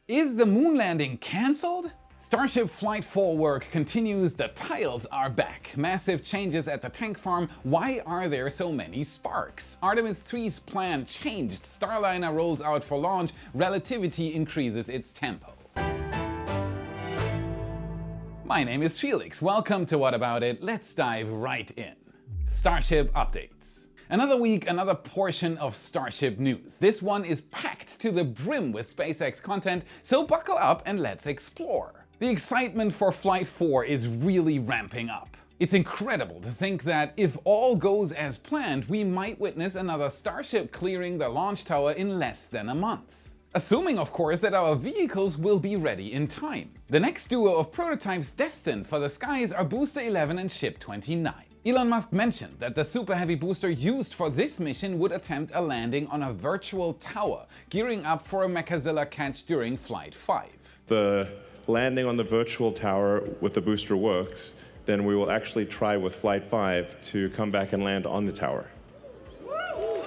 Is the moon landing cancelled? Starship Flight 4 work continues, the tiles are back. Massive changes at the tank farm, why are there so many sparks? Artemis III's plan changed, Starliner rolls out for launch, Relativity increases its tempo. My name is Felix, welcome to What About It, let's dive right in. Starship updates. Another week, another portion of Starship news. This one is packed to the brim with SpaceX content, so buckle up and let's explore. The excitement for Flight 4 is really ramping up. It's incredible to think that if all goes as planned, we might witness another Starship clearing the launch tower in less than a month. Assuming, of course, that our vehicles will be ready in time. The next duo of prototypes destined for the skies are Booster 11 and Ship 29. Elon Musk mentioned that the Super Heavy booster used for this mission would attempt a landing on a virtual tower, gearing up for a Mechazilla catch during Flight 5. The landing on the virtual tower with the booster works, then we will actually try with Flight 5 to come back and land on the tower.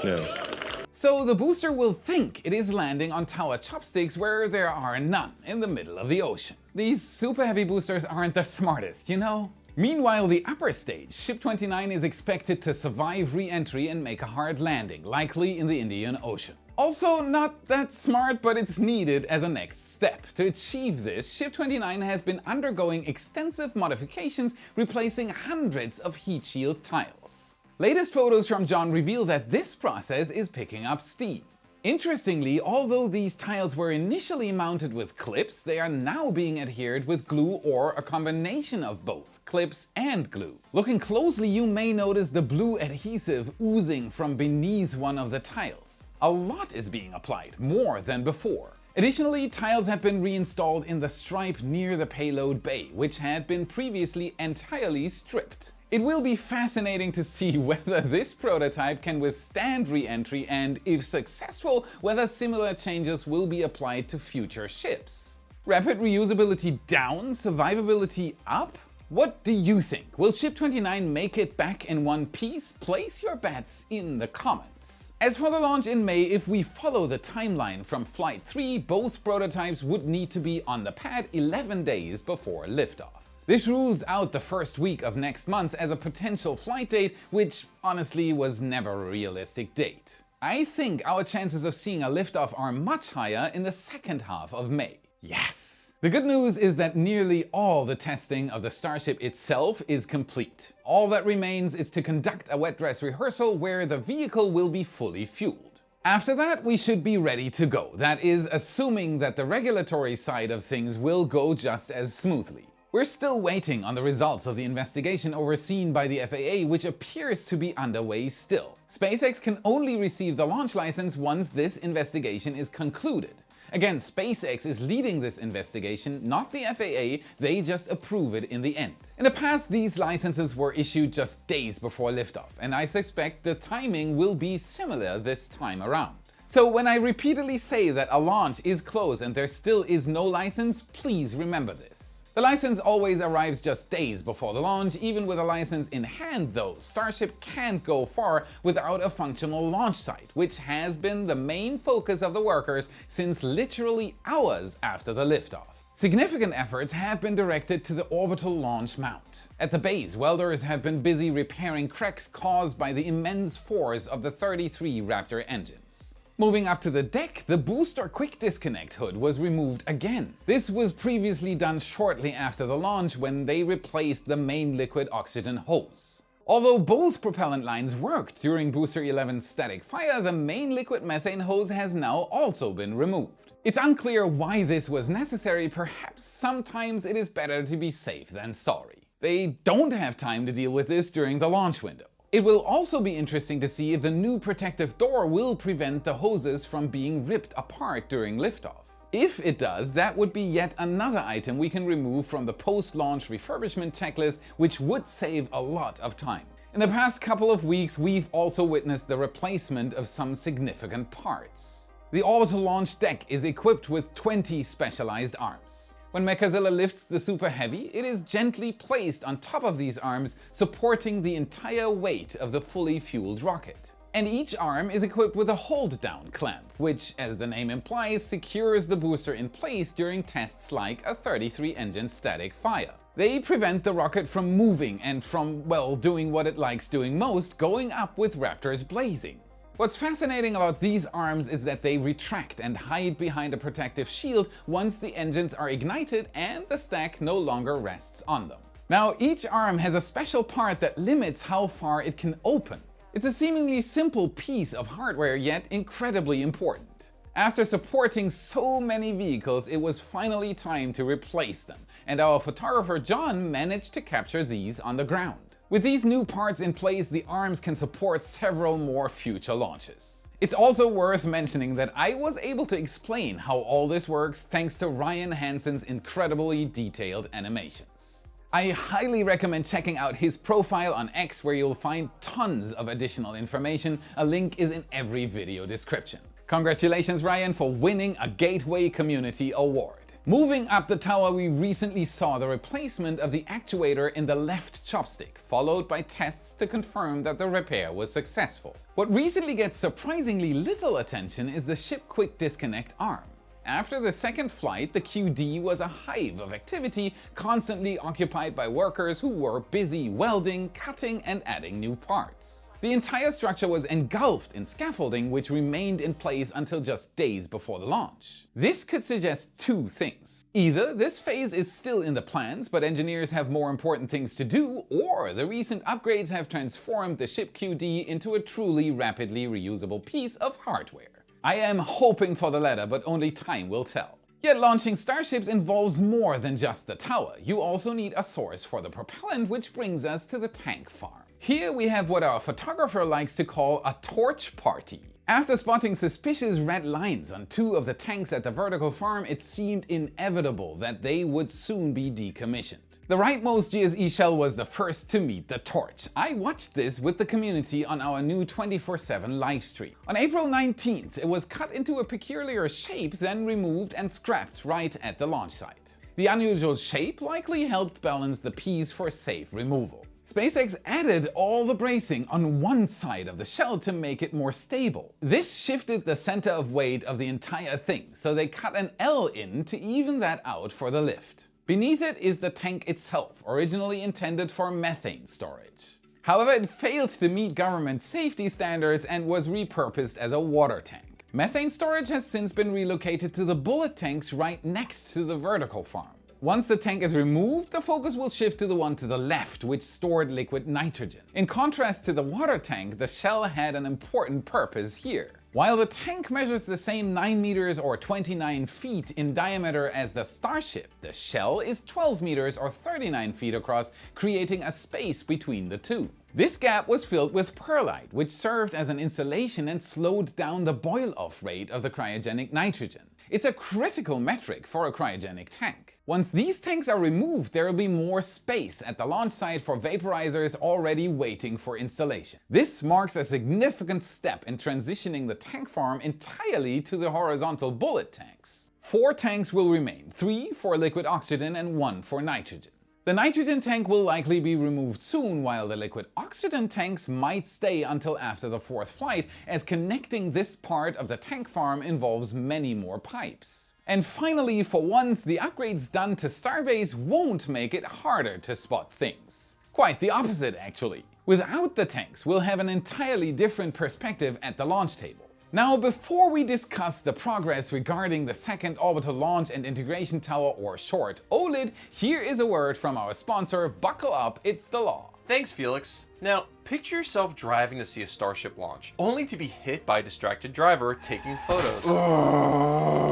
Yeah. So the booster will think it is landing on tower chopsticks where there are none, in the middle of the ocean. These Super Heavy boosters aren't the smartest, you know? Meanwhile, the upper stage, Ship 29, is expected to survive re-entry and make a hard landing, likely in the Indian Ocean. Also not that smart, but it's needed as a next step. To achieve this, Ship 29 has been undergoing extensive modifications, replacing hundreds of heat shield tiles. Latest photos from John reveal that this process is picking up steam. Interestingly, although these tiles were initially mounted with clips, they are now being adhered with glue or a combination of both, clips and glue. Looking closely, you may notice the blue adhesive oozing from beneath one of the tiles. A lot is being applied, more than before. Additionally, tiles have been reinstalled in the stripe near the payload bay, which had been previously entirely stripped. It will be fascinating to see whether this prototype can withstand re-entry and, if successful, whether similar changes will be applied to future ships. Rapid reusability down, survivability up? What do you think? Will Ship 29 make it back in one piece? Place your bets in the comments. As for the launch in May, if we follow the timeline from Flight 3, both prototypes would need to be on the pad 11 days before liftoff. This rules out the first week of next month as a potential flight date, which honestly was never a realistic date. I think our chances of seeing a liftoff are much higher in the second half of May. Yes! The good news is that nearly all the testing of the Starship itself is complete. All that remains is to conduct a wet dress rehearsal where the vehicle will be fully fueled. After that, we should be ready to go. That is, assuming that the regulatory side of things will go just as smoothly. We're still waiting on the results of the investigation overseen by the FAA, which appears to be underway still. SpaceX can only receive the launch license once this investigation is concluded. Again, SpaceX is leading this investigation, not the FAA, they just approve it in the end. In the past, these licenses were issued just days before liftoff, and I suspect the timing will be similar this time around. So when I repeatedly say that a launch is close and there still is no license, please remember this. The license always arrives just days before the launch. Even with a license in hand though, Starship can't go far without a functional launch site, which has been the main focus of the workers since literally hours after the liftoff. Significant efforts have been directed to the orbital launch mount. At the base, welders have been busy repairing cracks caused by the immense force of the 33 Raptor engines. Moving up to the deck, the booster quick disconnect hood was removed again. This was previously done shortly after the launch when they replaced the main liquid oxygen hose. Although both propellant lines worked during Booster 11's static fire, the main liquid methane hose has now also been removed. It's unclear why this was necessary, perhaps sometimes it is better to be safe than sorry. They don't have time to deal with this during the launch window. It will also be interesting to see if the new protective door will prevent the hoses from being ripped apart during liftoff. If it does, that would be yet another item we can remove from the post-launch refurbishment checklist, which would save a lot of time. In the past couple of weeks, we've also witnessed the replacement of some significant parts. The orbital launch deck is equipped with 20 specialized arms. When Mechazilla lifts the Super Heavy, it is gently placed on top of these arms, supporting the entire weight of the fully fueled rocket. And each arm is equipped with a hold-down clamp, which, as the name implies, secures the booster in place during tests like a 33-engine static fire. They prevent the rocket from moving and from, well, doing what it likes doing most, going up with Raptors blazing. What's fascinating about these arms is that they retract and hide behind a protective shield once the engines are ignited and the stack no longer rests on them. Now, each arm has a special part that limits how far it can open. It's a seemingly simple piece of hardware, yet incredibly important. After supporting so many vehicles, it was finally time to replace them, and our photographer John managed to capture these on the ground. With these new parts in place, the arms can support several more future launches. It's also worth mentioning that I was able to explain how all this works thanks to Ryan Hansen's incredibly detailed animations. I highly recommend checking out his profile on X, where you'll find tons of additional information. A link is in every video description. Congratulations, Ryan, for winning a Gateway Community Award. Moving up the tower, we recently saw the replacement of the actuator in the left chopstick, followed by tests to confirm that the repair was successful. What recently gets surprisingly little attention is the ship quick disconnect arm. After the second flight, the QD was a hive of activity, constantly occupied by workers who were busy welding, cutting, and adding new parts. The entire structure was engulfed in scaffolding, which remained in place until just days before the launch. This could suggest two things. Either this phase is still in the plans, but engineers have more important things to do, or the recent upgrades have transformed the ship QD into a truly rapidly reusable piece of hardware. I am hoping for the latter, but only time will tell. Yet launching starships involves more than just the tower. You also need a source for the propellant, which brings us to the tank farm. Here we have what our photographer likes to call a torch party. After spotting suspicious red lines on two of the tanks at the vertical farm, it seemed inevitable that they would soon be decommissioned. The rightmost GSE shell was the first to meet the torch. I watched this with the community on our new 24/7 livestream. On April 19th, it was cut into a peculiar shape, then removed and scrapped right at the launch site. The unusual shape likely helped balance the piece for safe removal. SpaceX added all the bracing on one side of the shell to make it more stable. This shifted the center of weight of the entire thing, so they cut an L in to even that out for the lift. Beneath it is the tank itself, originally intended for methane storage. However, it failed to meet government safety standards and was repurposed as a water tank. Methane storage has since been relocated to the bullet tanks right next to the vertical farm. Once the tank is removed, the focus will shift to the one to the left, which stored liquid nitrogen. In contrast to the water tank, the shell had an important purpose here. While the tank measures the same 9 meters or 29 feet in diameter as the Starship, the shell is 12 meters or 39 feet across, creating a space between the two. This gap was filled with perlite, which served as an insulation and slowed down the boil-off rate of the cryogenic nitrogen. It's a critical metric for a cryogenic tank. Once these tanks are removed, there will be more space at the launch site for vaporizers already waiting for installation. This marks a significant step in transitioning the tank farm entirely to the horizontal bullet tanks. 4 tanks will remain, 3 for liquid oxygen and 1 for nitrogen. The nitrogen tank will likely be removed soon, while the liquid oxygen tanks might stay until after the 4th flight, as connecting this part of the tank farm involves many more pipes. And finally, for once, the upgrades done to Starbase won't make it harder to spot things. Quite the opposite, actually. Without the tanks, we'll have an entirely different perspective at the launch table. Now, before we discuss the progress regarding the second orbital launch and integration tower, or short OLID, here is a word from our sponsor. Buckle up, it's the law. Thanks, Felix. Now, picture yourself driving to see a Starship launch, only to be hit by a distracted driver taking photos.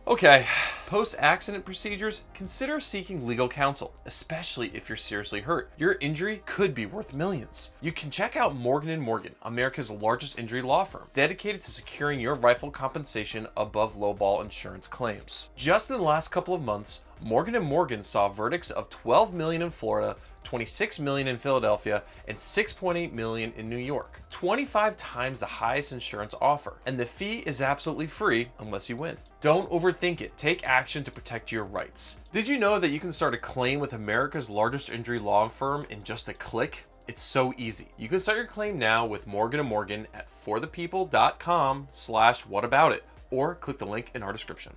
Okay, post-accident procedures, consider seeking legal counsel, especially if you're seriously hurt. Your injury could be worth millions. You can check out Morgan & Morgan, America's largest injury law firm, dedicated to securing your rightful compensation above lowball insurance claims. Just in the last couple of months, Morgan & Morgan saw verdicts of $12 million in Florida, $26 million in Philadelphia, and $6.8 million in New York. 25 times the highest insurance offer, and the fee is absolutely free unless you win. Don't overthink it. Take action to protect your rights. Did you know that you can start a claim with America's largest injury law firm in just a click? It's so easy. You can start your claim now with Morgan & Morgan at forthepeople.com/whataboutit, or click the link in our description.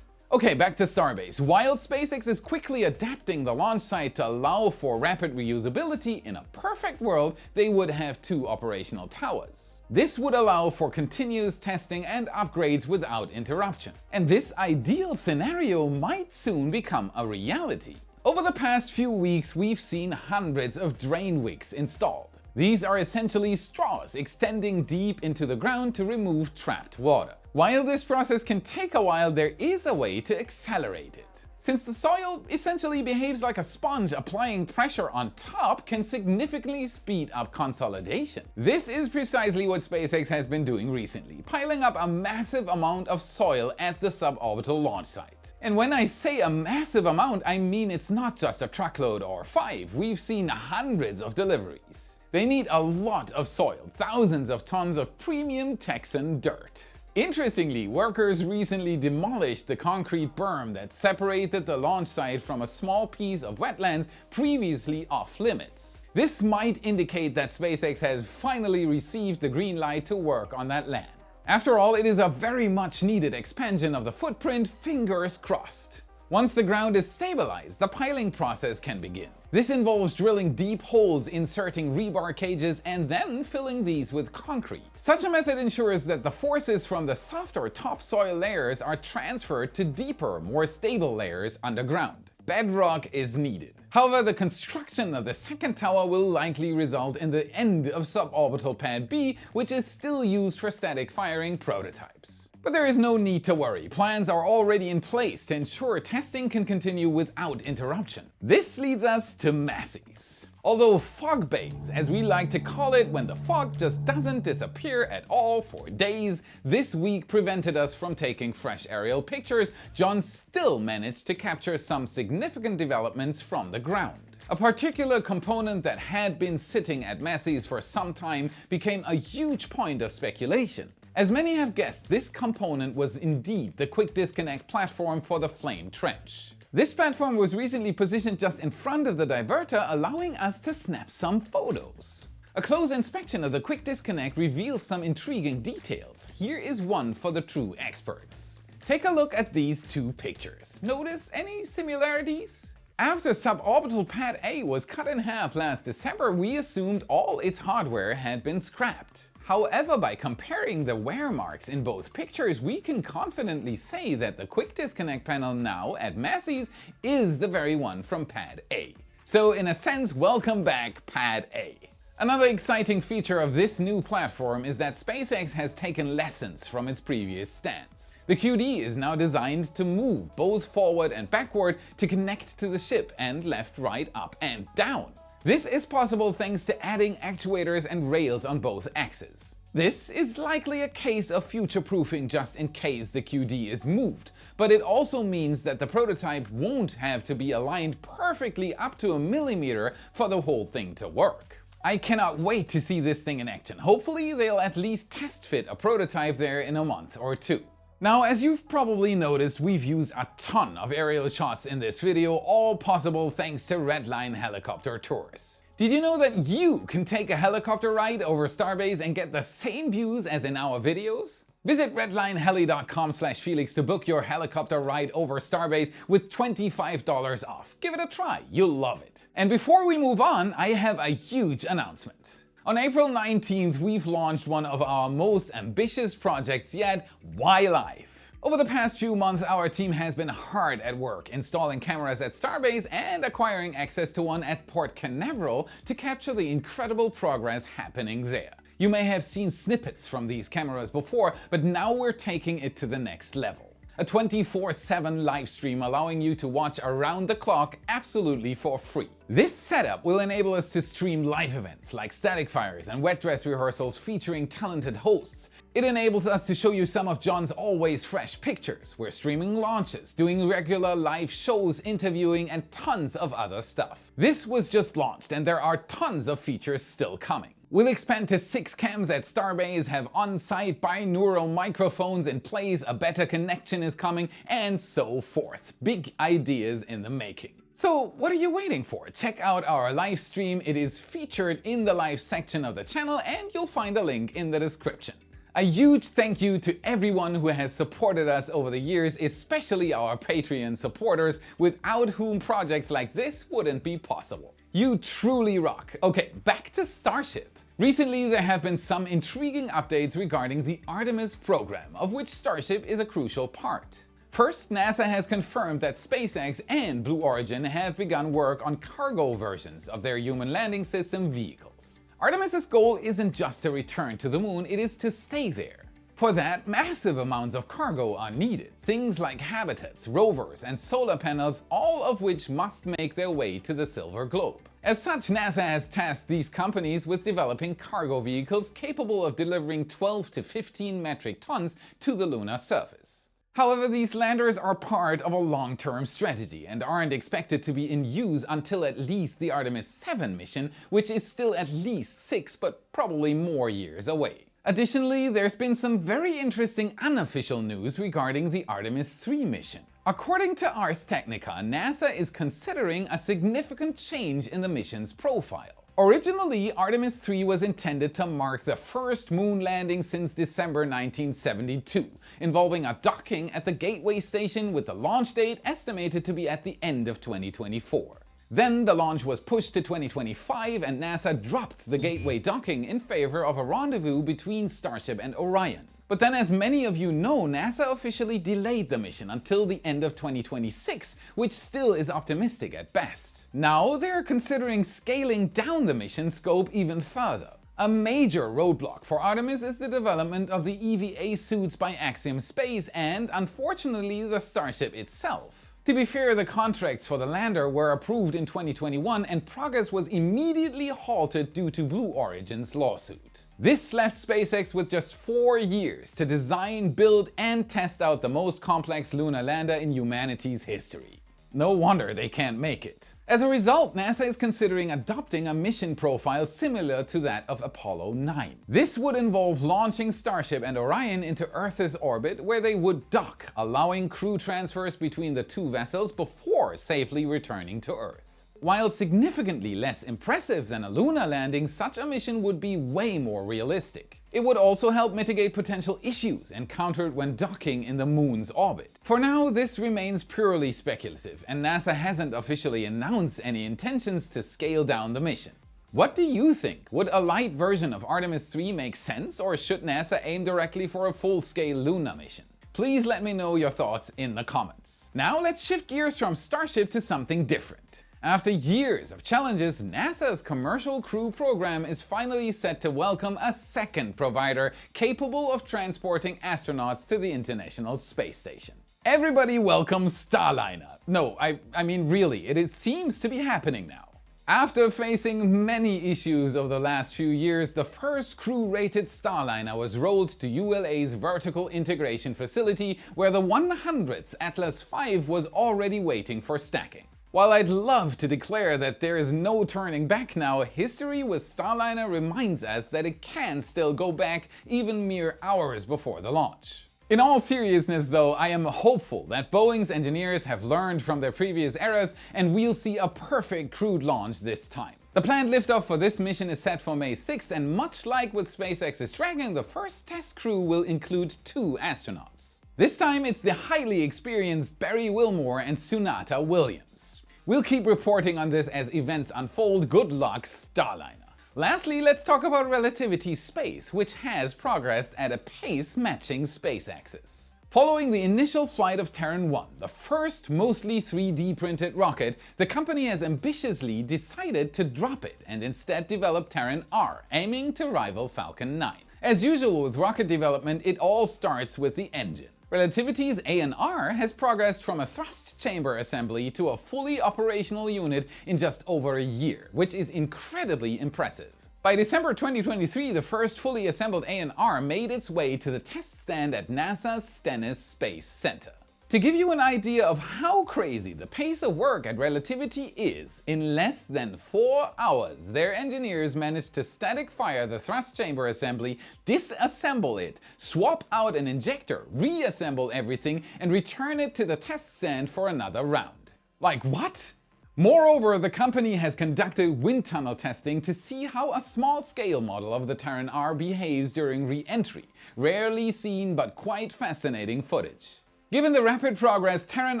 Okay, back to Starbase. While SpaceX is quickly adapting the launch site to allow for rapid reusability, in a perfect world, they would have 2 operational towers. This would allow for continuous testing and upgrades without interruption. And this ideal scenario might soon become a reality. Over the past few weeks, we've seen hundreds of drain wicks installed. These are essentially straws extending deep into the ground to remove trapped water. While this process can take a while, there is a way to accelerate it. Since the soil essentially behaves like a sponge, applying pressure on top can significantly speed up consolidation. This is precisely what SpaceX has been doing recently, piling up a massive amount of soil at the suborbital launch site. And when I say a massive amount, I mean it's not just a truckload or 5. We've seen hundreds of deliveries. They need a lot of soil, thousands of tons of premium Texan dirt. Interestingly, workers recently demolished the concrete berm that separated the launch site from a small piece of wetlands previously off limits. This might indicate that SpaceX has finally received the green light to work on that land. After all, it is a very much needed expansion of the footprint, fingers crossed. Once the ground is stabilized, the piling process can begin. This involves drilling deep holes, inserting rebar cages, and then filling these with concrete. Such a method ensures that the forces from the softer topsoil layers are transferred to deeper, more stable layers underground. Bedrock is needed. However, the construction of the second tower will likely result in the end of suborbital pad B, which is still used for static firing prototypes. But there is no need to worry. Plans are already in place to ensure testing can continue without interruption. This leads us to Massey's. Although fog bays, as we like to call it when the fog just doesn't disappear at all for days, this week prevented us from taking fresh aerial pictures, John still managed to capture some significant developments from the ground. A particular component that had been sitting at Massey's for some time became a huge point of speculation. As many have guessed, this component was indeed the quick disconnect platform for the flame trench. This platform was recently positioned just in front of the diverter, allowing us to snap some photos. A close inspection of the quick disconnect reveals some intriguing details. Here is one for the true experts. Take a look at these 2 pictures. Notice any similarities? After suborbital pad A was cut in half last December, we assumed all its hardware had been scrapped. However, by comparing the wear marks in both pictures, we can confidently say that the quick disconnect panel now at Massey's is the very one from pad A. So in a sense, welcome back pad A. Another exciting feature of this new platform is that SpaceX has taken lessons from its previous stance. The QD is now designed to move both forward and backward to connect to the ship, and left, right, up and down. This is possible thanks to adding actuators and rails on both axes. This is likely a case of future-proofing just in case the QD is moved, but it also means that the prototype won't have to be aligned perfectly up to a millimeter for the whole thing to work. I cannot wait to see this thing in action. Hopefully they'll at least test fit a prototype there in a month or 2. Now, as you've probably noticed, we've used a ton of aerial shots in this video, all possible thanks to Redline helicopter tours. Did you know that you can take a helicopter ride over Starbase and get the same views as in our videos? Visit redlineheli.com/Felix to book your helicopter ride over Starbase with $25 off. Give it a try, you'll love it. And before we move on, I have a huge announcement. On April 19th, we've launched one of our most ambitious projects yet, Wildlife. Over the past few months, our team has been hard at work installing cameras at Starbase and acquiring access to one at Port Canaveral to capture the incredible progress happening there. You may have seen snippets from these cameras before, but now we're taking it to the next level. A 24/7 live stream allowing you to watch around the clock absolutely for free. This setup will enable us to stream live events like static fires and wet dress rehearsals featuring talented hosts. It enables us to show you some of John's always fresh pictures. We're streaming launches, doing regular live shows, interviewing, and tons of other stuff. This was just launched and there are tons of features still coming. We'll expand to 6 cams at Starbase, have on-site binaural microphones in place, a better connection is coming, and so forth. Big ideas in the making. So what are you waiting for? Check out our live stream. It is featured in the live section of the channel and you'll find a link in the description. A huge thank you to everyone who has supported us over the years, especially our Patreon supporters, without whom projects like this wouldn't be possible. You truly rock. Okay, back to Starship. Recently there have been some intriguing updates regarding the Artemis program, of which Starship is a crucial part. First, NASA has confirmed that SpaceX and Blue Origin have begun work on cargo versions of their human landing system vehicles. Artemis's goal isn't just to return to the moon, it is to stay there. For that, massive amounts of cargo are needed. Things like habitats, rovers, and solar panels, all of which must make their way to the Silver Globe. As such, NASA has tasked these companies with developing cargo vehicles capable of delivering 12 to 15 metric tons to the lunar surface. However, these landers are part of a long-term strategy and aren't expected to be in use until at least the Artemis II mission, which is still at least 6 but probably more years away. Additionally, there's been some very interesting unofficial news regarding the Artemis III mission. According to Ars Technica, NASA is considering a significant change in the mission's profile. Originally, Artemis III was intended to mark the first moon landing since December 1972, involving a docking at the Gateway Station with the launch date estimated to be at the end of 2024. Then the launch was pushed to 2025 and NASA dropped the Gateway docking in favor of a rendezvous between Starship and Orion. But then, as many of you know, NASA officially delayed the mission until the end of 2026, which still is optimistic at best. Now they're considering scaling down the mission scope even further. A major roadblock for Artemis is the development of the EVA suits by Axiom Space and, unfortunately, the Starship itself. To be fair, the contracts for the lander were approved in 2021 and progress was immediately halted due to Blue Origin's lawsuit. This left SpaceX with just 4 years to design, build, and test out the most complex lunar lander in humanity's history. No wonder they can't make it. As a result, NASA is considering adopting a mission profile similar to that of Apollo 9. This would involve launching Starship and Orion into Earth's orbit, where they would dock, allowing crew transfers between the two vessels before safely returning to Earth. While significantly less impressive than a lunar landing, such a mission would be way more realistic. It would also help mitigate potential issues encountered when docking in the moon's orbit. For now, this remains purely speculative, and NASA hasn't officially announced any intentions to scale down the mission. What do you think? Would a light version of Artemis III make sense, or should NASA aim directly for a full-scale lunar mission? Please let me know your thoughts in the comments. Now let's shift gears from Starship to something different. After years of challenges, NASA's Commercial Crew program is finally set to welcome a second provider capable of transporting astronauts to the International Space Station. Everybody welcome Starliner. No, I mean really, it seems to be happening now. After facing many issues over the last few years, the first crew-rated Starliner was rolled to ULA's Vertical Integration Facility, where the 100th Atlas V was already waiting for stacking. While I'd love to declare that there is no turning back now, history with Starliner reminds us that it can still go back even mere hours before the launch. In all seriousness though, I am hopeful that Boeing's engineers have learned from their previous errors and we'll see a perfect crewed launch this time. The planned liftoff for this mission is set for May 6th, and much like with SpaceX's Dragon, the first test crew will include 2 astronauts. This time it's the highly experienced Barry Wilmore and Sunata Williams. We'll keep reporting on this as events unfold. Good luck, Starliner. Lastly, let's talk about Relativity Space, which has progressed at a pace matching SpaceX's. Following the initial flight of Terran 1, the first mostly 3D printed rocket, the company has ambitiously decided to drop it and instead develop Terran R, aiming to rival Falcon 9. As usual with rocket development, it all starts with the engine. Relativity's ANR has progressed from a thrust chamber assembly to a fully operational unit in just over a year, which is incredibly impressive. By December 2023, the first fully assembled ANR made its way to the test stand at NASA's Stennis Space Center. To give you an idea of how crazy the pace of work at Relativity is, in less than 4 hours, their engineers managed to static fire the thrust chamber assembly, disassemble it, swap out an injector, reassemble everything, and return it to the test stand for another round. Like what? Moreover, the company has conducted wind tunnel testing to see how a small-scale model of the Terran R behaves during re-entry. Rarely seen but quite fascinating footage. Given the rapid progress, Terran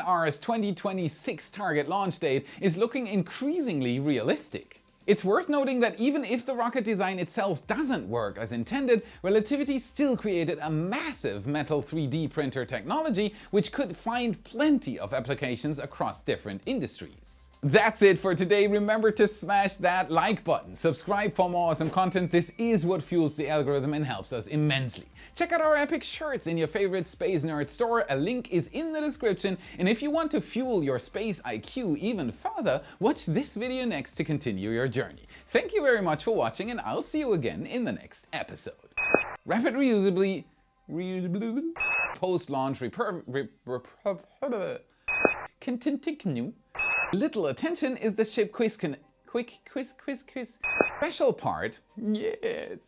R's 2026 target launch date is looking increasingly realistic. It's worth noting that even if the rocket design itself doesn't work as intended, Relativity still created a massive metal 3D printer technology which could find plenty of applications across different industries. That's it for today. Remember to smash that like button, subscribe for more awesome content. This is what fuels the algorithm and helps us immensely. Check out our epic shirts in your favorite Space Nerd store. A link is in the description. And if you want to fuel your space IQ even further, watch this video next to continue your journey. Thank you very much for watching, and I'll see you again in the next episode. Rapid reusably post-launch continue. Little attention is the ship quiz special part. Yes.